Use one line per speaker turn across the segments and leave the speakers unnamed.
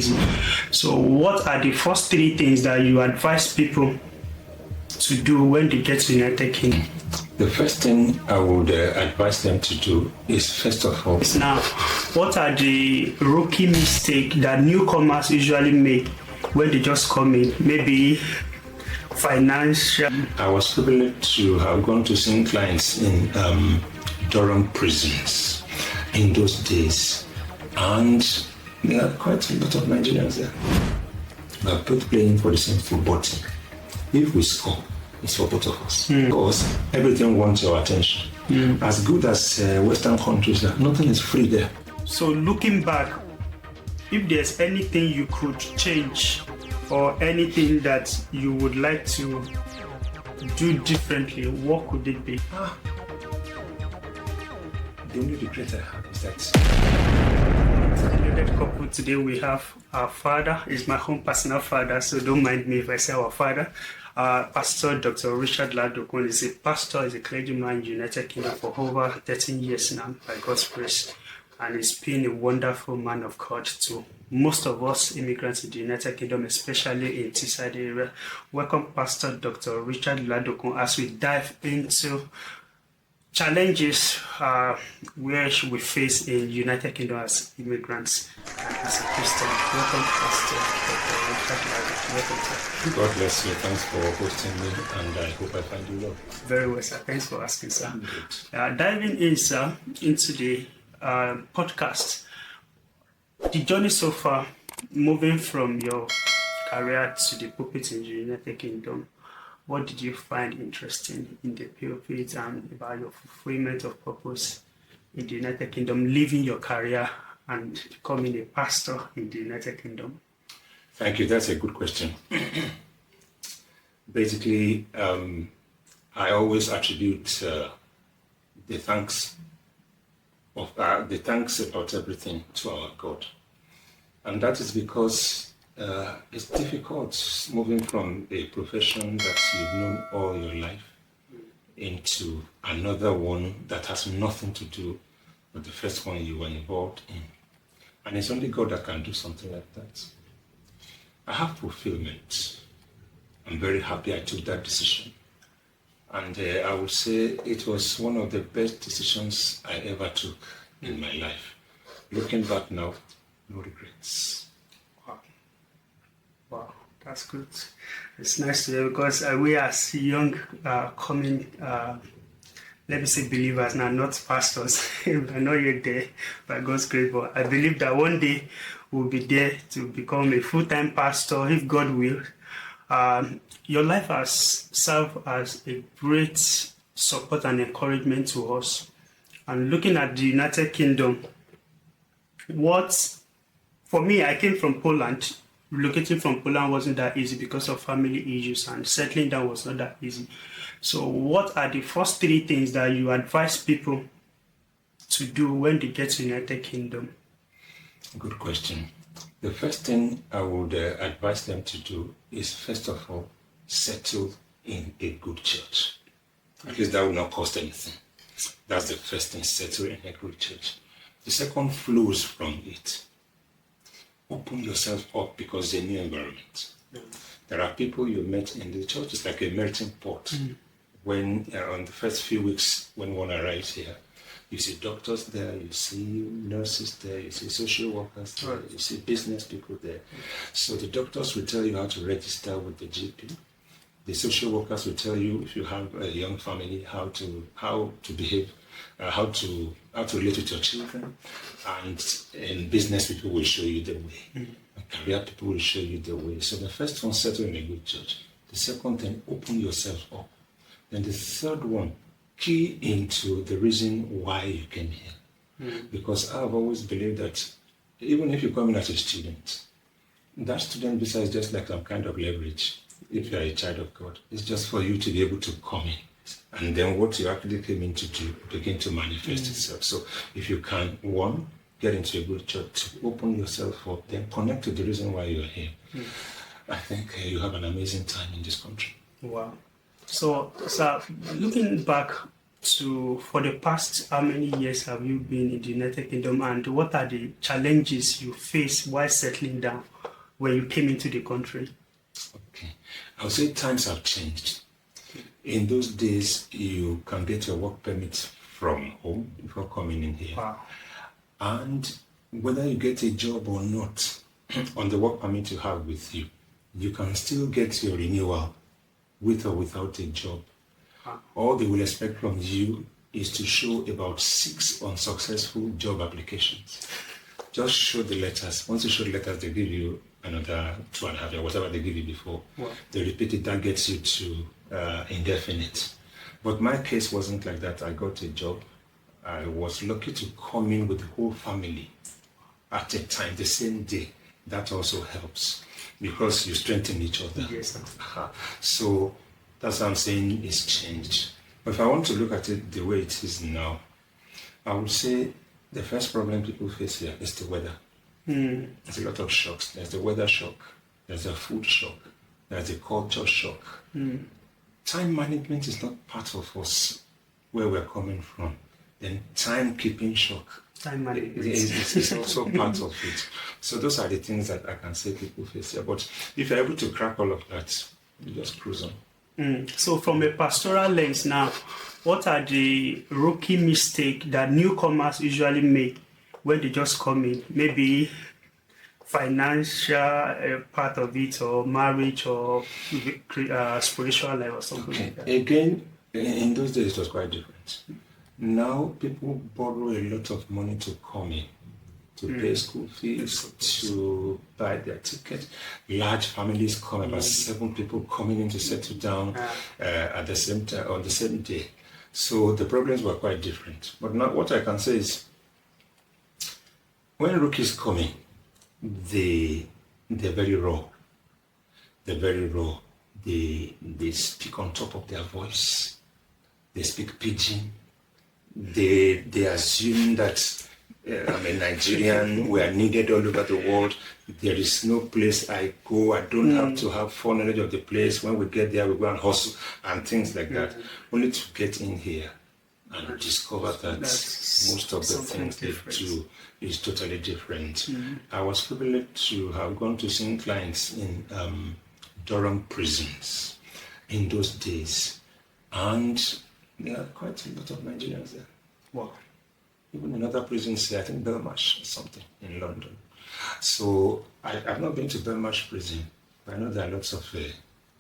So what are the first three things that you advise people to do when they get to the United Kingdom?
The first thing I would advise them to do is, first of all,
now, what are the rookie mistakes that newcomers usually make when they just come in? Maybe financial.
I was privileged to have gone to see clients in Durham prisons in those days, and there are quite a lot of Nigerians there. We are both playing for the same football team. If we score, it's for both of us. Because everything wants your attention. As good as Western countries are, nothing is free there.
So looking back, if there's anything you could change or anything that you would like to do differently, what could it be?
The only regret I have is that
the couple today we have our father, is my own personal father, so don't mind me if I say our father. Pastor Dr. Richard Lok is a pastor, is a clergyman in the United Kingdom for over 13 years now, by God's grace, and he's been a wonderful man of God to most of us immigrants in the United Kingdom, especially in Teesside area. Welcome, Pastor Dr. Richard Lok, as we dive into challenges where we face in United Kingdom as immigrants and as a Christian. Welcome, Pastor Dr. Richard Lok. Welcome, sir.
God bless you. Thanks for hosting me, and I hope I find you well.
Very well, sir. Thanks for asking, sir. Diving in, sir, into the podcast, the journey so far, moving from your career to the pulpit in the United Kingdom, what did you find interesting in the pulpit and about your fulfillment of purpose in the United Kingdom, leaving your career and becoming a pastor in the United Kingdom?
Thank you. That's a good question. Basically, I always attribute the thanks about everything to our God, and that is because it's difficult moving from a profession that you've known all your life into another one that has nothing to do with the first one you were involved in, and it's only God that can do something like that. I have fulfillment. I'm very happy I took that decision. And I would say it was one of the best decisions I ever took in my life. Looking back now, no regrets.
Wow, that's good. It's nice to hear, because we as young coming, let me say believers now, not pastors. We're not yet there by God's grace, but I believe that one day we'll be there to become a full-time pastor, if God will. Your life has served as a great support and encouragement to us. And looking at the United Kingdom, for me, I came from Poland. Relocating from Poland wasn't that easy because of family issues, and settling down was not that easy. So what are the first three things that you advise people to do when they get to the United Kingdom?
Good question. The first thing I would advise them to do is, first of all, settle in a good church. At least that will not cost anything. That's the first thing, settle in a good church. The second flows from it. Open yourself up, because it's a new environment. There are people you met in the church. It's like a melting pot. When on the first few weeks when one arrives here, you see doctors there, you see nurses there, you see social workers there, you see business people there. So the doctors will tell you how to register with the GP. The social workers will tell you, if you have a young family, how to behave, how to relate with your children. And business people will show you the way. Career people will show you the way. So the first one, settle in a good church. The second thing, open yourself up. Then the third one, key into the reason why you came here. Because I've always believed that even if you come in as a student, that student visa is just like some kind of leverage. If you are a child of God, it's just for you to be able to come in. And then what you actually came in to do begin to manifest itself. So if you can, one, get into a good church, open yourself up, then connect to the reason why you are here. I think you have an amazing time in this country.
Wow. So looking back for the past, how many years have you been in the United Kingdom, and what are the challenges you face while settling down when you came into the country?
Okay. I would say times have changed. In those days, you can get your work permit from home before coming in here.
Wow.
And whether you get a job or not, on the work permit you have with you, you can still get your renewal with or without a job. All they will expect from you is to show about 6 unsuccessful job applications. Just show the letters. Once you show the letters, they give you another 2.5 years, whatever they give you before. Wow. They repeat it, that gets you to indefinite. But my case wasn't like that. I got a job. I was lucky to come in with the whole family at a time, the same day. That also helps because you strengthen each other.
Yes, sir.
So that's what I'm saying, it's changed. But if I want to look at it the way it is now, I would say the first problem people face here is the weather. There's a lot of shocks. There's the weather shock, there's a food shock, there's a culture shock. Time management is not part of us where we're coming from. Then time-keeping shock.
Time management
is also part of it. So those are the things that I can say people face here. But if you're able to crack all of that, you just cruise on.
So from a pastoral lens now, what are the rookie mistakes that newcomers usually make when they just come in? Maybe financial part of it, or marriage, or spiritual life, or something like that.
Again, in those days it was quite different. Now people borrow a lot of money to come in, to pay school fees, to buy their ticket. Large families come, about 7 people coming in to settle down at the same time, on the same day. So the problems were quite different. But now what I can say is, when rookies come in, they're very raw. They're very raw. They speak on top of their voice. They speak pidgin. They assume that I'm a Nigerian, we are needed all over the world. There is no place I go, I don't have to have foreknowledge of the place. When we get there, we go and hustle and things like that. Only to get in here and discover that most of the things they do is totally different. I was privileged to have gone to see clients in Durham prisons in those days. And there are quite a lot of Nigerians there.
Wow.
Even in other prisons here, I think Belmarsh or something in London. So I've not been to Belmarsh prison, but I know there are lots of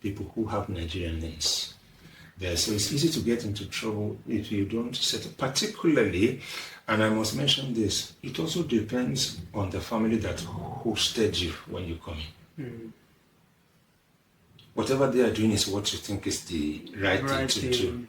people who have Nigerian names there. So it's easy to get into trouble if you don't settle, particularly, and I must mention this, it also depends on the family that hosted you when you come in. Whatever they are doing is what you think is the right thing to do.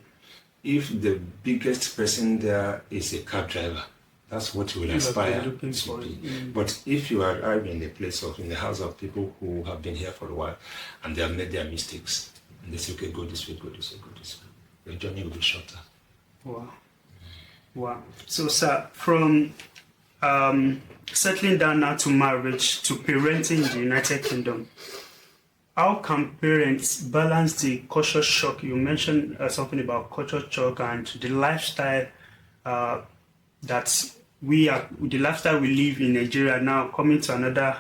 If the biggest person there is a cab driver, that's what you will aspire to be. But if you arrive in the house of people who have been here for a while and they have made their mistakes, and they say, okay, go this way, go this way, go this way, your journey will be shorter.
Wow. Wow. So, sir, from settling down now to marriage to parenting in the United Kingdom, how can parents balance the culture shock? You mentioned something about culture shock and the lifestyle the lifestyle we live in Nigeria now, coming to another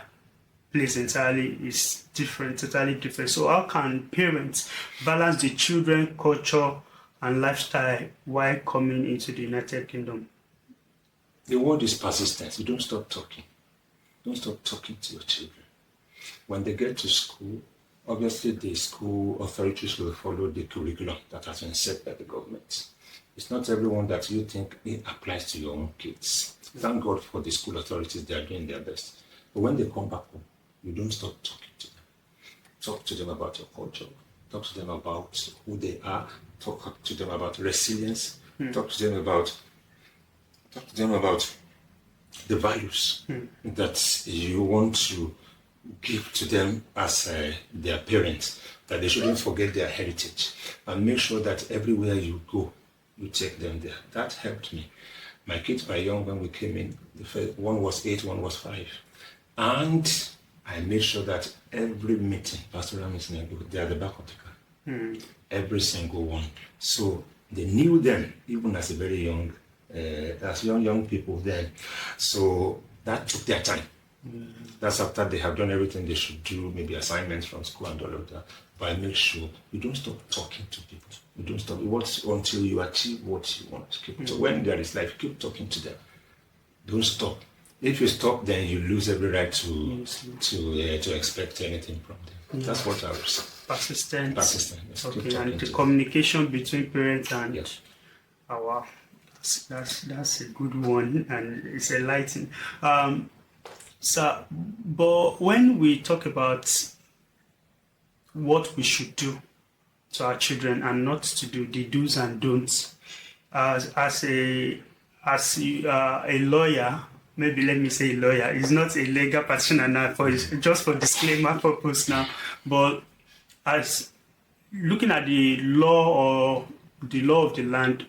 place entirely is different, totally different. So how can parents balance the children, culture, and lifestyle while coming into the United Kingdom?
The word is persistence. You don't stop talking. Don't stop talking to your children. When they get to school, obviously, the school authorities will follow the curriculum that has been set by the government. It's not everyone that you think it applies to your own kids. Thank God for the school authorities, they are doing their best. But when they come back home, you don't stop talking to them. Talk to them about your culture. Talk to them about who they are. Talk to them about resilience. Talk to them about the values that you want to give to them as their parents, that they shouldn't forget their heritage, and make sure that everywhere you go, you take them there. That helped me. My kids were young when we came in. The first, one was 8, one was 5. And I made sure that every meeting, pastoral meeting, they're at the back of the car. Every single one. So They knew them even as a very young, as young people then. So that took their time. That's after they have done everything they should do, maybe assignments from school and all of that. But I make sure you don't stop talking to people. You don't stop until you achieve what you want. So when there is life, keep talking to them. Don't stop. If you stop, then you lose every right to expect anything from them. That's what I would say.
Persistent.
Yes.
Okay, and the communication between parents and our that's a good one, and it's enlightening. So, but when we talk about what we should do to our children and not to do, the do's and don'ts, as a lawyer, maybe let me say lawyer, is not a legal practitioner now, just for disclaimer purpose now, but as looking at the law or the law of the land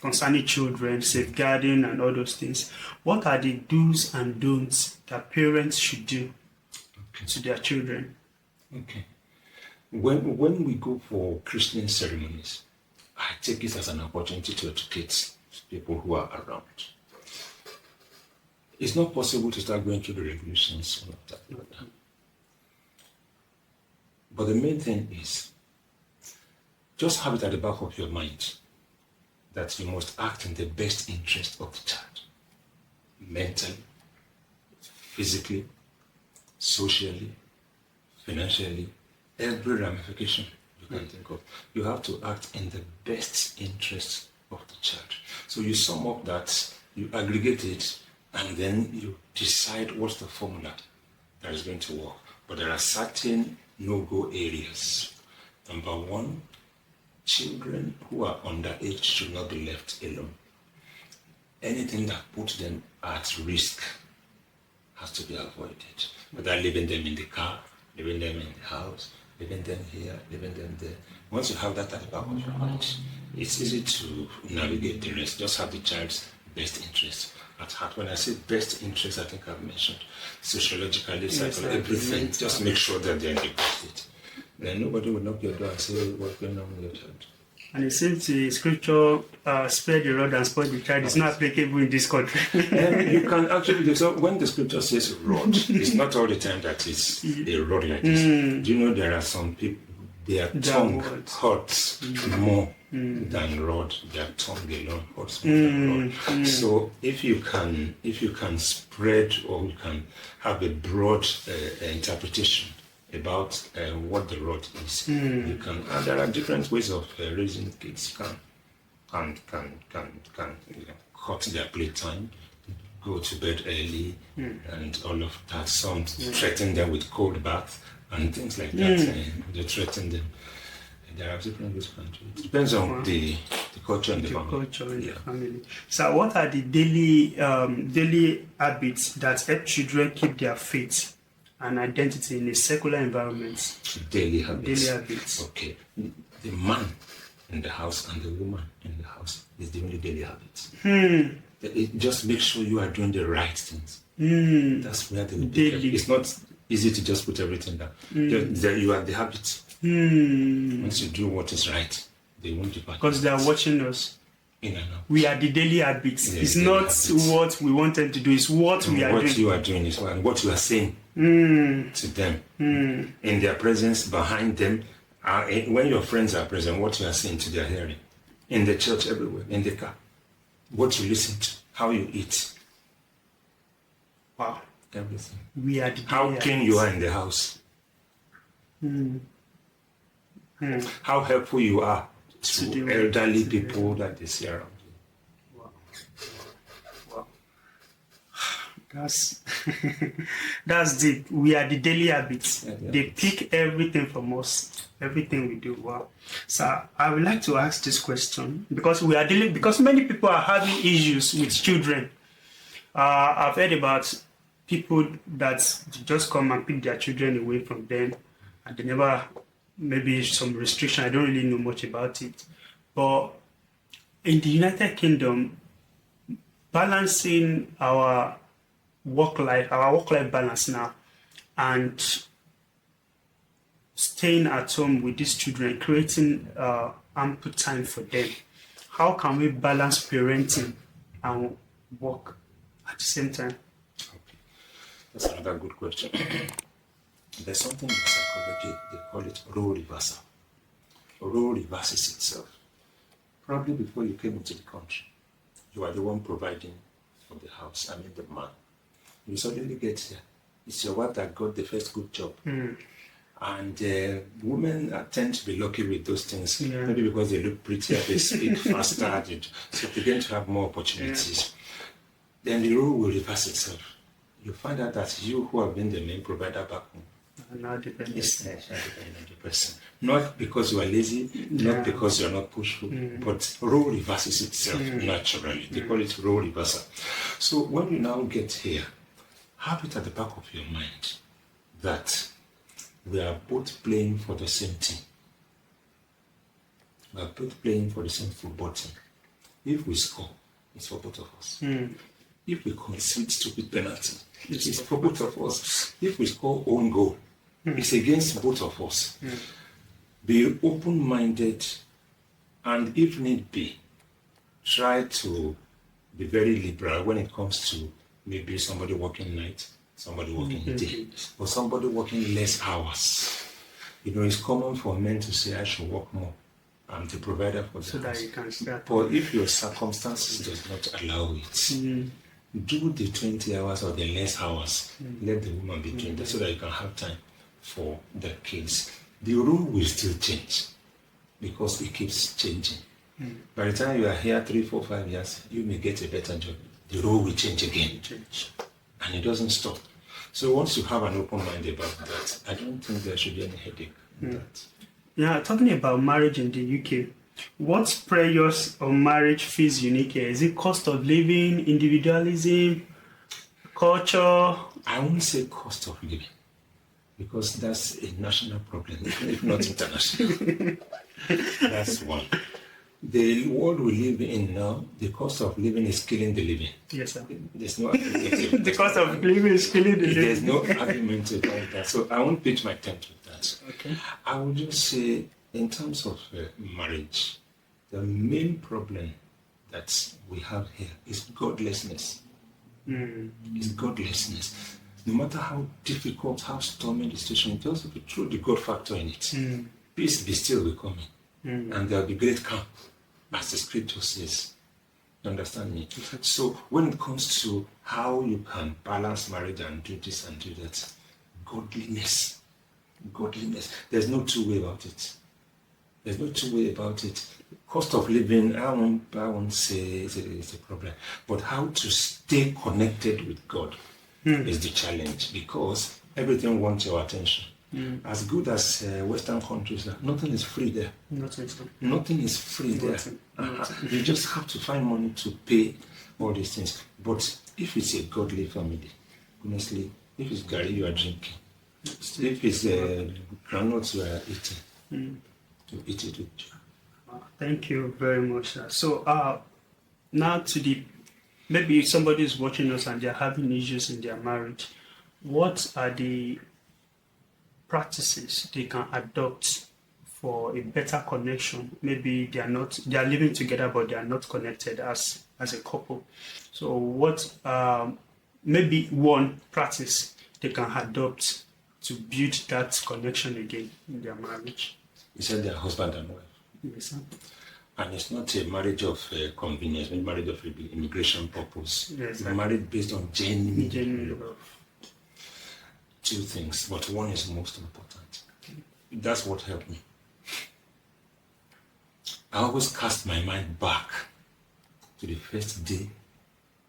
concerning children, safeguarding and all those things, what are the do's and don'ts that parents should do to their children?
Okay. When we go for Christian ceremonies, I take it as an opportunity to educate people who are around. It's not possible to start going through the regulations and all that. But the main thing is, just have it at the back of your mind that you must act in the best interest of the child. Mentally, physically, socially, financially, every ramification you can think of. You have to act in the best interest of the child. So you sum up that, you aggregate it, and then you decide what's the formula that is going to work. But there are certain no-go areas. Number one, children who are underage should not be left alone. Anything that puts them at risk has to be avoided. Whether leaving them in the car, leaving them in the house, leaving them here, leaving them there. Once you have that at the back of your mind, it's easy to navigate the rest. Just have the child's best interest at heart. When I say best interest, I think I've mentioned sociologically, psychologically, everything. Just make sure that they're in the best state. Then nobody will knock your door and say, what's going on with your child?
And it seems the scripture, spare the rod and spoil the child, is not applicable in this country.
You can actually, so when the scripture says rod, it's not all the time that it's a rod like this. Do you know there are some people, their tongue hurts more than rod. Their tongue alone hurts more than rod. So if you can spread, or you can have a broad interpretation about what the rod is, you can. And there are different ways of raising kids. You can cut their playtime, go to bed early, and all of that. Some threaten them with cold bath and things like that. They threaten them. There are different ways you can do it. It depends on the culture and the family.
Culture and the family. So, what are the daily habits that help children keep their faith and identity in a secular environment?
Daily habits.
Daily habits.
Okay. The man in the house and the woman in the house is the only daily habits. Just make sure you are doing the right things. That's where the daily. It's not easy to just put everything down. You are the habits. Once you do what is right, they won't depart.
Because they are watching us.
In and out.
We are the daily habits. It's not what we want them to do, it's what we are doing.
What you are doing is what you are saying to them. In their presence, behind them. When your friends are present, what you are saying to their hearing. In the church, everywhere, in the car. What you listen to, how you eat.
Wow.
Everything.
We are the
how clean you are in the house. How helpful you are to elderly people that they see around you.
Wow. That's deep. We are the daily habits. They pick everything from us, everything we do. Wow. So I would like to ask this question because many people are having issues with children. I've heard about people that just come and pick their children away from them, and they never. Maybe some restriction, I don't really know much about it. But in the United Kingdom, balancing our work-life balance now, and staying at home with these children, creating ample time for them, how can we balance parenting and work at the same time?
Okay. That's another good question. There's something in psychology, they call it role reversal. Role reverses itself. Probably before you came into the country, you are the one providing for the house, I mean the man. You suddenly get here, it's your wife that got the first good job. And women tend to be lucky with those things, maybe because they look prettier, they speak faster, so they begin to have more opportunities. Then the role will reverse itself. You find out that you who have been the main provider back home,
Now dependent.
it's dependent on the person. Not because you are lazy, not because you are not pushful, but role reverses itself naturally. They call it role reversal. So when you now get here, have it at the back of your mind that we are both playing for the same team. We are both playing for the same football team. If we score, it's for both of us. If we concede stupid penalty, it's for both of us. If we score own goal, it's against both of us. Be open-minded, and if need be, try to be very liberal when it comes to maybe somebody working night, somebody working day, or somebody working less hours. You know, it's common for men to say, I should work more. I'm the provider for the
So that
house.
you can start.
But if your circumstances does not allow it, do the 20 hours or the less hours. Let the woman be doing that so that you can have time for the kids. The rule will still change because it keeps changing. By the time you are here 3, 4, 5 years, you may get a better job. The role will change again. And it doesn't stop. So once you have an open mind about that, I don't think there should be any headache in that.
Yeah, talking about marriage in the UK, what pressures on marriage feels unique here? Is it cost of living, individualism, culture?
I won't say cost of living because that's a national problem, if not international. That's one. The world we live in now, the cost of living is killing the living.
Yes, sir.
There's no argument.
The cost of living is killing the
There's
living.
no argument about that. So I won't pitch my tent with that.
Okay.
I would just say, in terms of marriage, the main problem that we have here is godlessness. Is godlessness. No matter how difficult, how stormy the situation, it also be through the God factor in it. Peace be still will come in. And there'll be great calm, as the scripture says. You understand me? So when it comes to how you can balance marriage and do this and do that, godliness. There's no two way about it. There's no two way about it. Cost of living, I won't say it's a problem. But how to stay connected with God is the challenge, because everything wants your attention. As good as Western countries are, nothing is free there. Nothing is free there. You just have to find money to pay all these things. But if it's a godly family, honestly, if it's Gary you are drinking, if it's granules you are eating, to eat it with you.
Thank you very much, sir. So now maybe somebody is watching us and they're having issues in their marriage. What are the practices they can adopt for a better connection? Maybe they are living together but they are not connected as a couple. So what maybe one practice they can adopt to build that connection again in their marriage?
You said they're husband and wife.
Yes, sir.
And it's not a marriage of convenience, but marriage of immigration purpose.
Yes,
It's married based on genuine
love.
Two things, but one is most important. That's what helped me. I always cast my mind back to the first day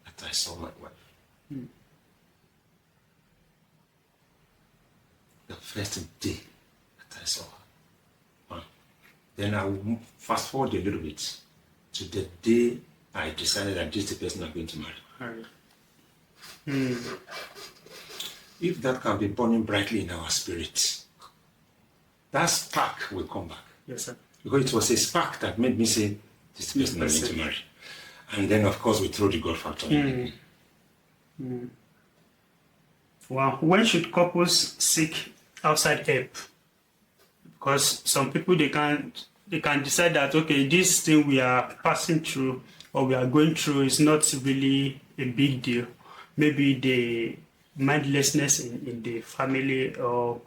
that I saw my wife. The first day that I saw her. Then I will fast forward a little bit to the day I decided that this is the person I'm going to marry. If that can be burning brightly in our spirit, that spark will come back.
Yes, sir.
Because it was a spark that made me say, this is the person I'm going to marry. And then, of course, we throw the God factor in.
Wow. When should couples seek outside help? Because some people, they can't they can decide that, okay, this thing we are passing through or we are going through is not really a big deal. Maybe the mindlessness in the family or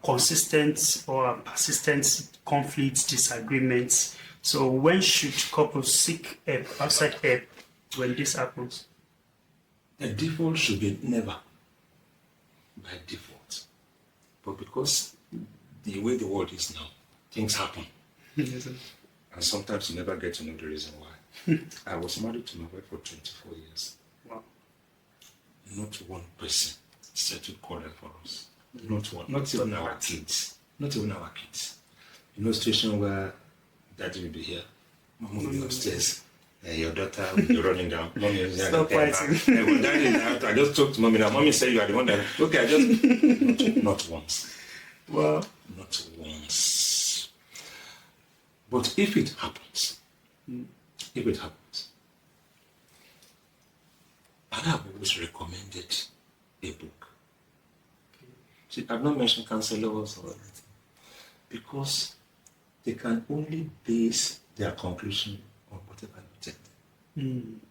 consistent or persistent conflicts, disagreements. So when should couples seek help, outside help, when this happens?
The default should be never, by default. But because the way the world is now, things happen.
Yes, sir.
And sometimes you never get to know the reason why. I was married to my wife for 24 years.
Wow.
Not one person settled quarrel for us. Not one. Not even our kids. Not even our kids. You know, situation where daddy will be here, mom will be upstairs, and your daughter will be running down. Mommy is
Stop fighting.
When daddy is out, I just talked to mommy now. Mommy said you are the one that. Okay, I just. Not once.
Wow.
Not once. But if it happens, I have always recommended a book. See, I've not mentioned counselors or anything because they can only base their conclusion on whatever you tell them.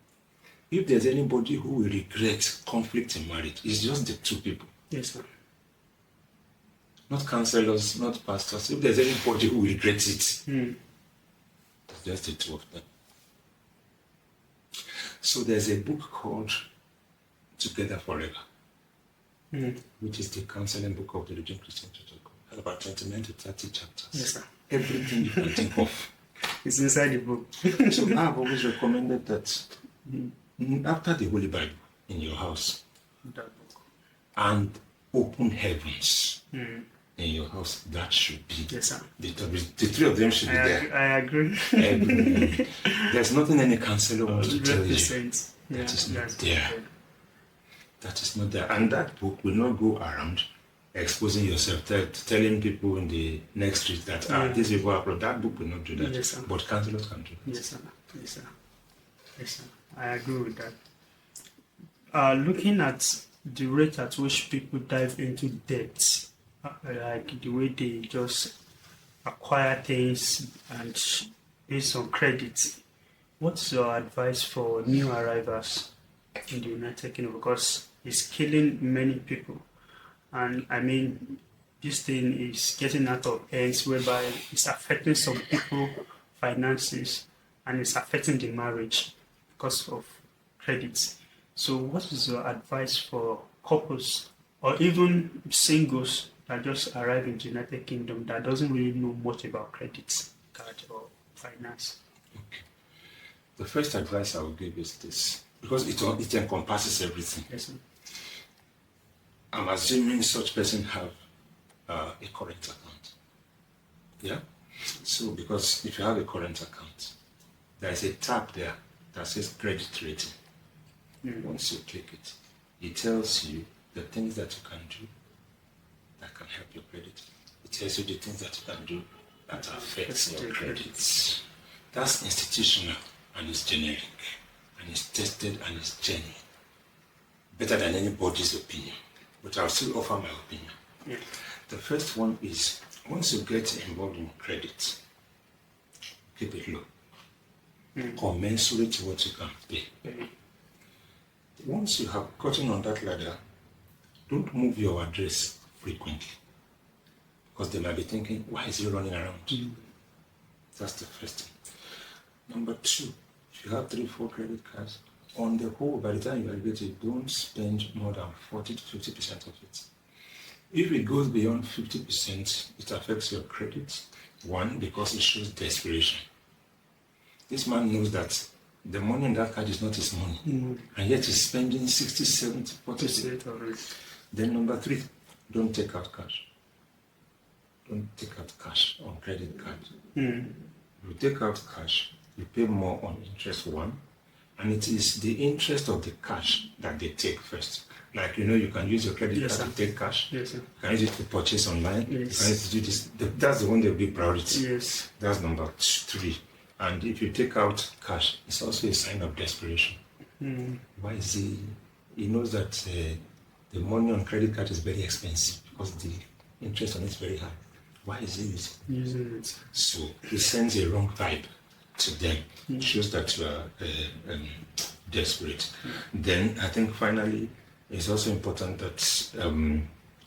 If there's anybody who will regret conflict in marriage, it's just the two people.
Yes, sir.
Not counselors, not pastors. If there's anybody who will regret it, it's just the two of them. So there's a book called Together Forever, which is the counseling book of the Religion Christian Church of God. Has about 29 to 30 chapters.
Yes, sir.
Everything you can think of.
It's inside the book.
So I've always recommended that after the Holy Bible in your house
That book.
and open heavens in your house, that should be
Yes, sir.
the three of them should be there.
I agree.
There's nothing any counselor wants to tell you
100%. Yeah,
that is not
that's
there.
good.
That is not there. And that book will not go around exposing yourself, telling people in the next street that these people are. That book will not do that.
Yes, sir.
But counselors can do that.
Yes, sir. Yes, sir. Yes, sir. I agree with that. Looking at the rate at which people dive into debt, like the way they just acquire things and based on credit, what's your advice for new arrivals in the United Kingdom? Because it's killing many people. And I mean, this thing is getting out of hands whereby it's affecting some people finances and it's affecting the marriage because of credit. So what is your advice for couples or even singles that just arrive in the United Kingdom that doesn't really know much about credit card or finance?
Okay. The first advice I will give is this, because it encompasses everything.
Yes, sir.
I'm assuming such person have a current account. Yeah? So, because if you have a current account, there is a tab there that says credit rating. Once you click it, it tells you the things that you can do that can help your credit. It tells you the things that you can do that affects your credit. That's institutional and it's generic and it's tested and it's genuine. Better than anybody's opinion. But I'll still offer my opinion.
Yeah.
The first one is, once you get involved in credit, keep it low. Commensurate to what you can pay. Once you have gotten on that ladder, don't move your address frequently. Because they might be thinking, why is he running around? That's the first thing. Number two, if you have 3-4 credit cards, on the whole, by the time you elevate it, don't spend more than 40 to 50% of it. If it goes beyond 50%, it affects your credit. One, because it shows desperation. This man knows that the money in that card is not his money, and yet he's spending 60, 70, 40%. Then number three, don't take out cash. Don't take out cash on credit card. If you take out cash, you pay more on interest, one, and it is the interest of the cash that they take first. Like, you can use your credit card to take cash.
Yes, sir.
You can use it to purchase online.
Yes.
You can use it to do this. That's the one that will be priority.
Yes.
That's number three. And if you take out cash, it's also a sign of desperation. Why is he knows that the money on credit card is very expensive because the interest on it is very high. Why is he
using it?
So he sends a wrong vibe to them. Shows that you are desperate. Then I think finally it's also important that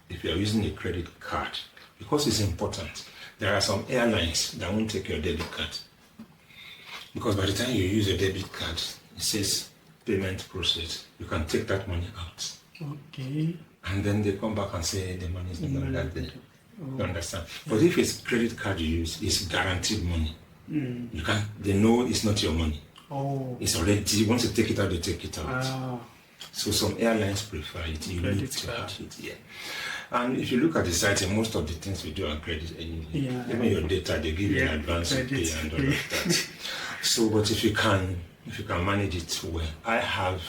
if you are using a credit card, because it's important, there are some airlines that won't take your debit card. Because by the time you use your debit card, it says payment process. You can take that money out.
Okay.
And then they come back and say the money is no longer there.
Oh.
You understand? But if it's credit card you use, it's guaranteed money. You can't. They know it's not your money.
Oh.
It's already. Once you take it out, they take it out.
Ah.
So some airlines prefer it. You
Credit
need to
card.
have it. Yeah. And if you look at the site, most of the things we do on credit anyway.
Yeah.
Even your data, they give you an advance pay and all of that. So, but if you can manage it well, I have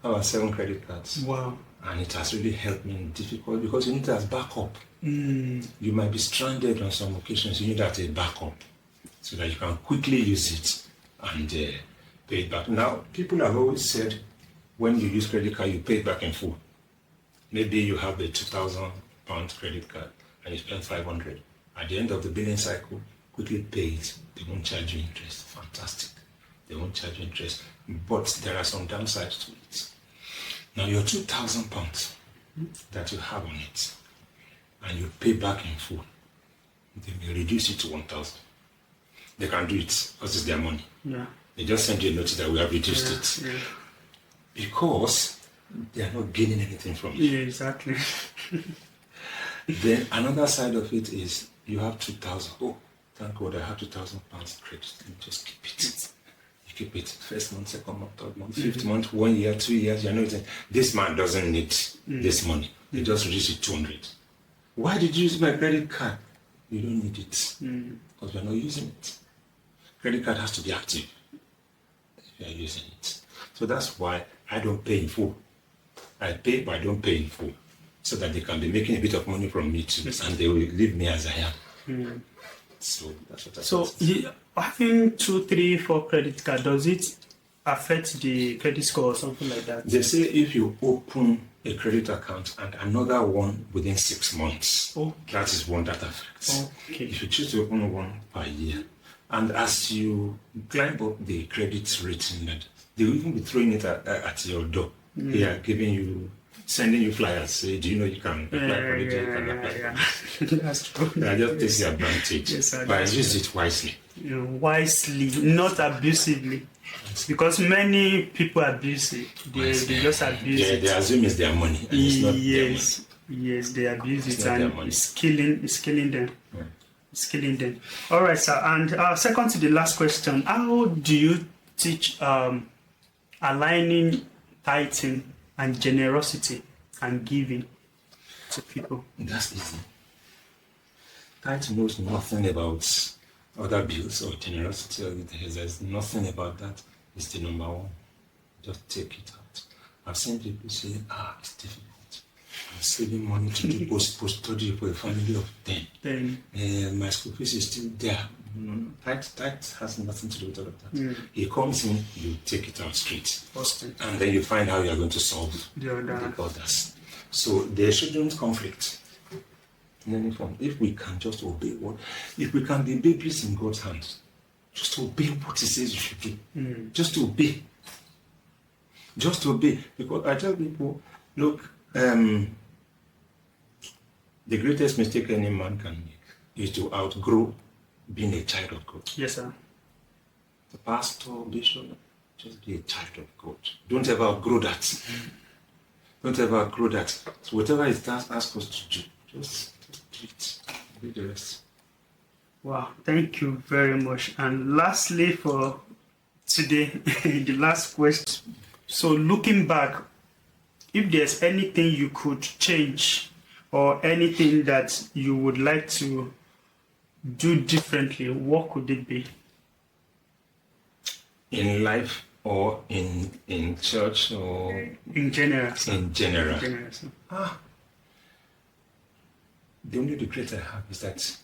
about 7 credit cards.
Wow.
And it has really helped me in difficult because you need that as backup. You might be stranded on some occasions. You need that as a backup so that you can quickly use it and pay it back. Now, people have always said when you use credit card, you pay it back in full. Maybe you have a £2,000 credit card and you spend 500. At the end of the billing cycle, quickly pay it. They won't charge you interest. Fantastic. They won't charge you interest. But there are some downsides to it. Now your £2,000 that you have on it and you pay back in full, they may reduce it to 1,000. They can do it because it's their money.
Yeah.
They just send you a notice that we have reduced it.
Yeah.
Because they are not gaining anything from it.
Yeah, exactly.
Then another side of it is you have 2,000. Oh, thank God I have £2,000 credit. Let me just keep it. You keep it. First month, second month, third month, fifth month, 1 year, 2 years. You know, this man doesn't need this money. They just reduce it 200. Why did you use my credit card? You don't need it because you're not using it. Credit card has to be active if you're using it. So that's why I don't pay in full. I pay, but I don't pay in full, so that they can be making a bit of money from me too, and they will leave me as I am. So that's what I
So having 2, 3, 4 credit card, does it affect the credit score or something like that?
They say if you open a credit account and another one within 6 months, that is one that affects.
Okay.
If you choose to open one per year, and as you climb up the credit rating ladder, they will even be throwing it at your door. They are sending you flyers. Say, do you know you can apply for it? You can apply for it.
That's true.
They just take the advantage.
Yes, sir,
but I
that's
use it wisely.
Wisely, not abusively. Because many people abuse it. They just abuse it.
They assume it's their money. And it's not their money.
Yes, they abuse
It's
it,
not their
and
money.
it's killing them. It's killing them. All right, sir. And second to the last question, how do you teach aligning tithing and generosity and giving to people?
That's easy. Tithe knows nothing about other bills or generosity. There's nothing about that. It's the number one. Just take it out. I've seen people say, it's difficult. I'm saving money to do post-study for a family of 10. My school fees is still there. Tithe has nothing to do with all of that. He comes in, you take it out straight. And then you find how you are going to solve the others. So there shouldn't conflict in any form. If we can just obey if we can be babies in God's hands, just obey what He says you should do. Just obey. Just obey. Because I tell people, look, the greatest mistake any man can make is to outgrow being a child of God.
Yes, sir.
The pastor, bishop, just be a child of God. Don't ever outgrow that. Don't ever outgrow that. So whatever it asks us to do, just do it. Do the rest.
Wow, thank you very much. And lastly for today, the last question. So looking back, if there's anything you could change or anything that you would like to do differently, what could it be?
In life or in church or
in general?
In general.
In general, sir.
The only regret I have is that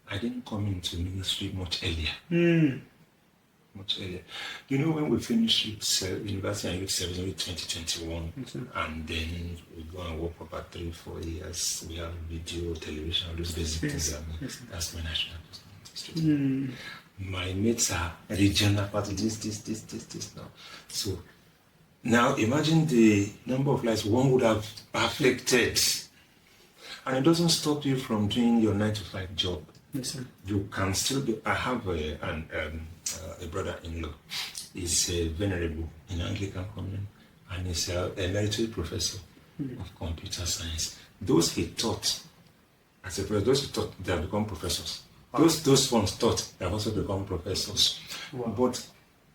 I didn't come into ministry much earlier. much earlier. You know, when we finish university and youth service in 2021, and then we go and work for about 3-4 years, we have video, television, all those basic things. That's when I should have my mates are regional part of this now. So now imagine the number of lives one would have afflicted. And it doesn't stop you from doing your 9-to-5 job.
Yes, sir.
You can still be. I have a brother-in-law. He's venerable in Anglican Communion, and he's a emeritus professor of computer science. Those he taught, as a professor, those he taught, they have become professors. Those ones taught, they have also become professors.
Wow.
But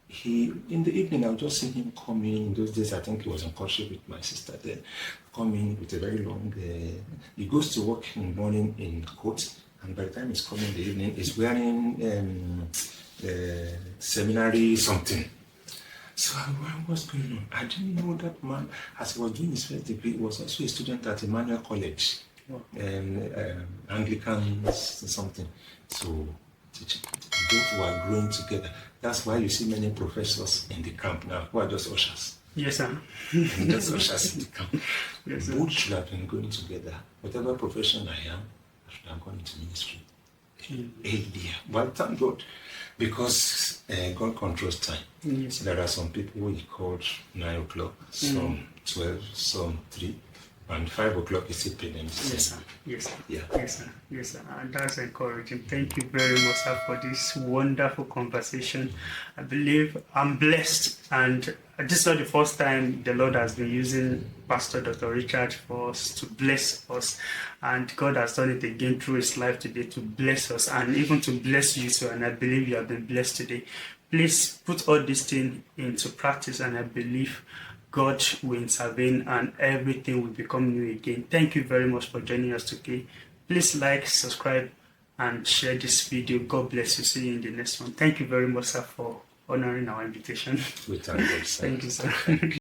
he, in the evening, I would just see him coming. In those days, I think he was in courtship with my sister then, coming with a very long. He goes to work in the morning in coat, and by the time he's coming in the evening, he's wearing seminary something. So what's going on? I didn't know that man, as he was doing his first degree, was also a student at Emmanuel College, Anglican something. So both were growing together. That's why you see many professors in the camp now who are just ushers.
Yes, sir.
Just ushers in the camp.
Yes, sir.
Both should have been going together. Whatever profession I am, I should have gone into ministry earlier. But thank God, because God controls time.
Yes.
There are some people who he called 9 o'clock, some 12, some 3. And 5 o'clock is still paying.
Yes, sir. Yes, sir.
Yeah.
Yes, sir. Yes, sir. And that's encouraging. Thank you very much, sir, for this wonderful conversation. I believe I'm blessed, and this is not the first time the Lord has been using Pastor Dr. Richard for us to bless us, and God has done it again through his life today to bless us and even to bless you too. And I believe you have been blessed today. Please put all these things into practice, and I believe God will intervene and everything will become new again. Thank you very much for joining us today. Please like, subscribe, and share this video. God bless you. See you in the next one. Thank you very much, sir, for honoring our invitation.
We thank God, sir.
Thank you, sir.